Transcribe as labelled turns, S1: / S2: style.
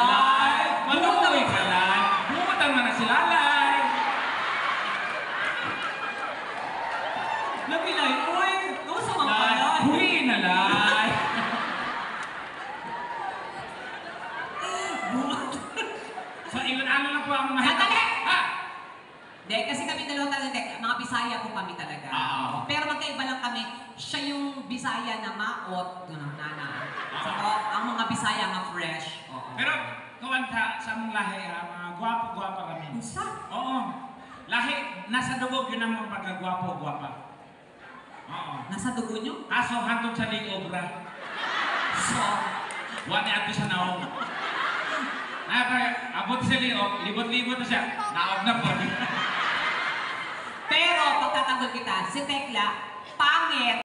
S1: Lalay!
S2: Maluwi ka lang.
S1: Bumutan man na si Lalay!
S2: Nabilay, uy! Gusto mga palay!
S1: Huwi na, Lay! So, ano lang po ang mahirap.
S2: Sandali!
S1: Ha?
S2: Hindi, kasi kami dalawa talaga, mga Bisaya po kami talaga. Pero magkaiba lang kami, siya yung Bisaya na maot, So, ang mga Bisaya nga fresh. Oo.
S1: Pero, kawan ka sa mong lahi, mga gwapo-gwapa kami.
S2: Isa?
S1: Oo. Lahi, nasa dugog yun ang mga pagkagwapo-gwapa. Oo.
S2: Nasa dugo nyo?
S1: Aso, hantong sa liobra.
S2: So,
S1: Wani ato sa naong. Ay, abot sa liog, libot-libot na siya. Naog na po.
S2: pero pagtatanggol kita, si Tekla, pangit.